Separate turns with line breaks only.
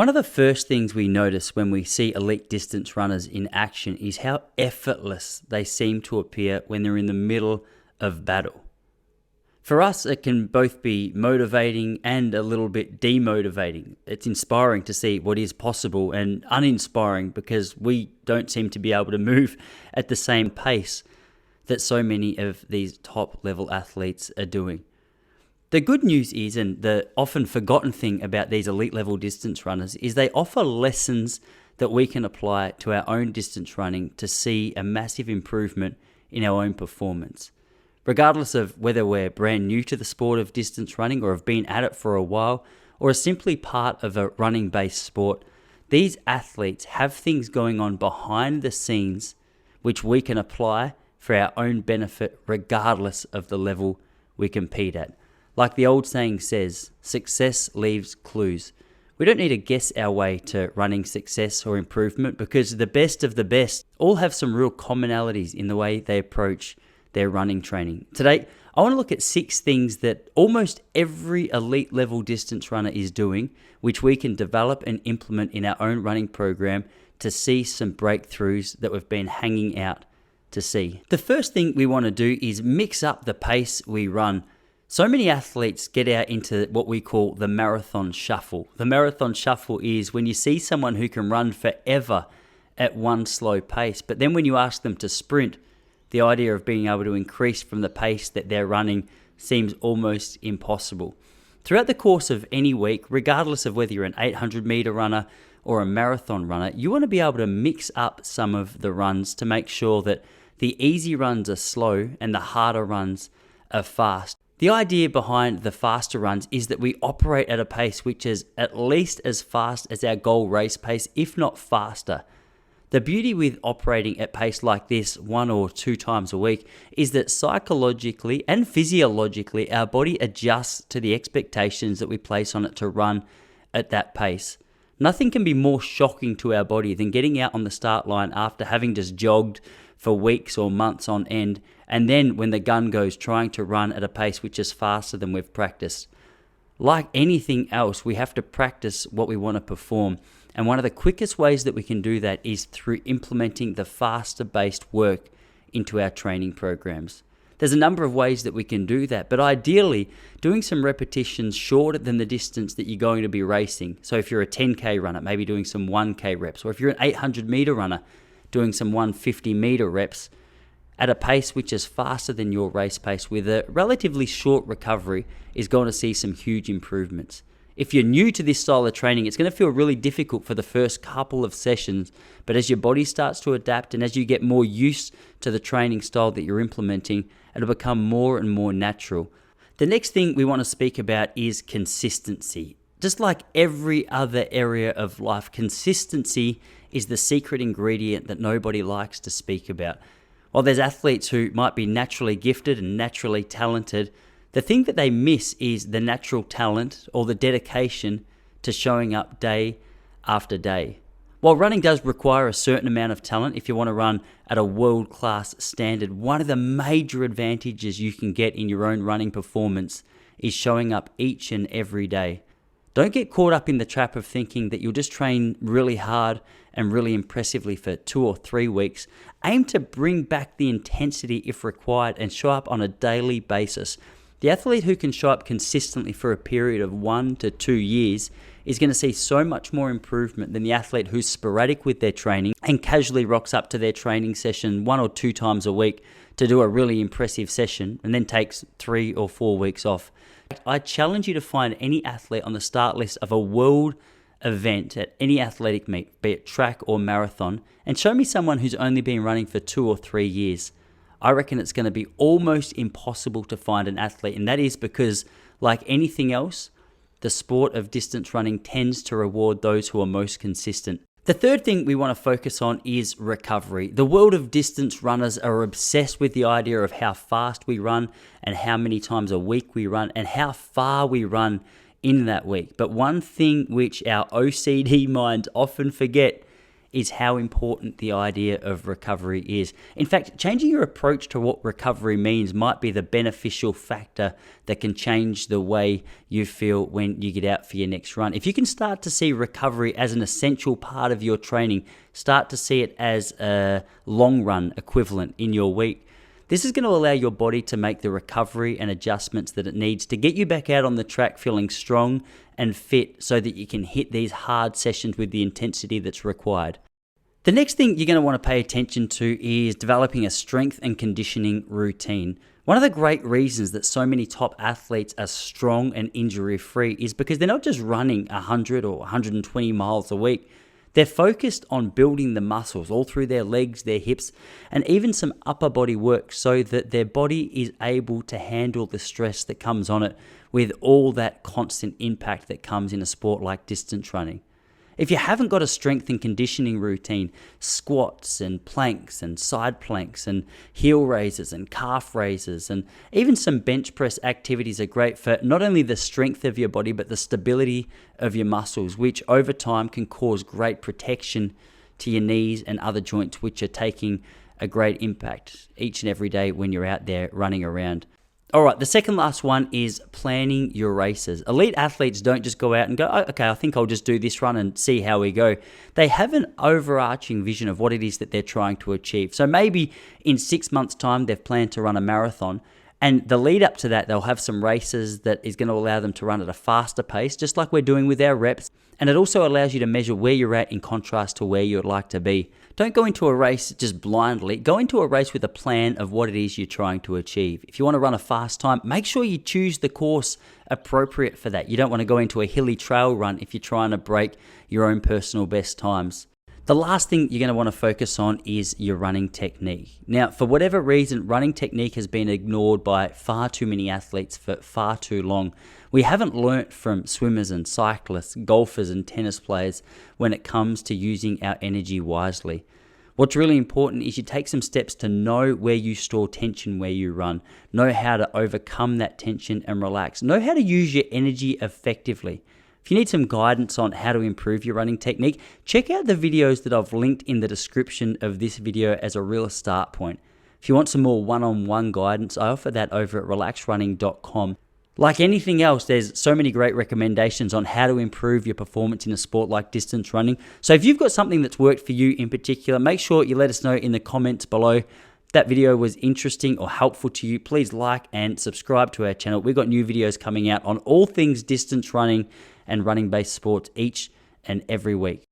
One of the first things we notice when we see elite distance runners in action is how effortless they seem to appear when they're in the middle of battle. For us, it can both be motivating and a little bit demotivating. It's inspiring to see what is possible and uninspiring because we don't seem to be able to move at the same pace that so many of these top level athletes are doing. The good news is, and the often forgotten thing about these elite level distance runners, is they offer lessons that we can apply to our own distance running to see a massive improvement in our own performance. Regardless of whether we're brand new to the sport of distance running or have been at it for a while, or are simply part of a running-based sport, these athletes have things going on behind the scenes which we can apply for our own benefit regardless of the level we compete at. Like the old saying says, success leaves clues. We don't need to guess our way to running success or improvement because the best of the best all have some real commonalities in the way they approach their running training. Today, I want to look at 6 things that almost every elite level distance runner is doing, which we can develop and implement in our own running program to see some breakthroughs that we've been hanging out to see. The first thing we want to do is mix up the pace we run. So many athletes get out into what we call the marathon shuffle. The marathon shuffle is when you see someone who can run forever at one slow pace, but then when you ask them to sprint, the idea of being able to increase from the pace that they're running seems almost impossible. Throughout the course of any week, regardless of whether you're an 800 meter runner or a marathon runner, you want to be able to mix up some of the runs to make sure that the easy runs are slow and the harder runs are fast. The idea behind the faster runs is that we operate at a pace which is at least as fast as our goal race pace, if not faster. The beauty with operating at pace like this 1 or 2 times a week is that psychologically and physiologically our body adjusts to the expectations that we place on it to run at that pace. Nothing can be more shocking to our body than getting out on the start line after having just jogged for weeks or months on end, and then when the gun goes trying to run at a pace which is faster than we've practiced. Like anything else, we have to practice what we want to perform. And one of the quickest ways that we can do that is through implementing the faster based work into our training programs. There's a number of ways that we can do that, but ideally doing some repetitions shorter than the distance that you're going to be racing. So if you're a 10K runner, maybe doing some 1K reps, or if you're an 800 meter runner, doing some 150 meter reps at a pace which is faster than your race pace with a relatively short recovery is going to see some huge improvements. If you're new to this style of training, it's going to feel really difficult for the first couple of sessions, but as your body starts to adapt and as you get more used to the training style that you're implementing, it'll become more and more natural. The next thing we want to speak about is consistency. Just like every other area of life, consistency is the secret ingredient that nobody likes to speak about. While there's athletes who might be naturally gifted and naturally talented, the thing that they miss is the natural talent or the dedication to showing up day after day. While running does require a certain amount of talent if you want to run at a world-class standard, one of the major advantages you can get in your own running performance is showing up each and every day. Don't get caught up in the trap of thinking that you'll just train really hard and really impressively for 2 or 3 weeks. Aim to bring back the intensity if required and show up on a daily basis. The athlete who can show up consistently for a period of 1 to 2 years is going to see so much more improvement than the athlete who's sporadic with their training and casually rocks up to their training session 1 or 2 times a week to do a really impressive session and then takes 3 or 4 weeks off. I challenge you to find any athlete on the start list of a world event at any athletic meet, be it track or marathon, and show me someone who's only been running for 2 or 3 years. I reckon it's going to be almost impossible to find an athlete, and that is because, like anything else, the sport of distance running tends to reward those who are most consistent. The third thing we want to focus on is recovery. The world of distance runners are obsessed with the idea of how fast we run and how many times a week we run and how far we run in that week. But one thing which our OCD minds often forget is how important the idea of recovery is. In fact, changing your approach to what recovery means might be the beneficial factor that can change the way you feel when you get out for your next run. If you can start to see recovery as an essential part of your training, start to see it as a long run equivalent in your week, this is going to allow your body to make the recovery and adjustments that it needs to get you back out on the track feeling strong and fit so that you can hit these hard sessions with the intensity that's required. The next thing you're going to want to pay attention to is developing a strength and conditioning routine. One of the great reasons that so many top athletes are strong and injury-free is because they're not just running 100 or 120 miles a week. They're focused on building the muscles all through their legs, their hips, and even some upper body work so that their body is able to handle the stress that comes on it with all that constant impact that comes in a sport like distance running. If you haven't got a strength and conditioning routine, squats and planks and side planks and heel raises and calf raises and even some bench press activities are great for not only the strength of your body but the stability of your muscles, which over time can cause great protection to your knees and other joints, which are taking a great impact each and every day when you're out there running around. All right, the second last one is planning your races. Elite athletes don't just go out and go, oh, okay, I think I'll just do this run and see how we go. They have an overarching vision of what it is that they're trying to achieve. So maybe in 6 months' time, they've planned to run a marathon. And the lead up to that, they'll have some races that is going to allow them to run at a faster pace, just like we're doing with our reps. And it also allows you to measure where you're at in contrast to where you'd like to be. Don't go into a race just blindly. Go into a race with a plan of what it is you're trying to achieve. If you want to run a fast time, make sure you choose the course appropriate for that. You don't want to go into a hilly trail run if you're trying to break your own personal best times. The last thing you're going to want to focus on is your running technique. Now, for whatever reason, running technique has been ignored by far too many athletes for far too long. We haven't learnt from swimmers and cyclists, golfers and tennis players when it comes to using our energy wisely. What's really important is you take some steps to know where you store tension where you run, know how to overcome that tension and relax, know how to use your energy effectively. If you need some guidance on how to improve your running technique, check out the videos that I've linked in the description of this video as a real start point. If you want some more one-on-one guidance, I offer that over at relaxrunning.com. Like anything else, there's so many great recommendations on how to improve your performance in a sport like distance running. So if you've got something that's worked for you in particular, make sure you let us know in the comments below. If that video was interesting or helpful to you, please like and subscribe to our channel. We've got new videos coming out on all things distance running and running-based sports each and every week.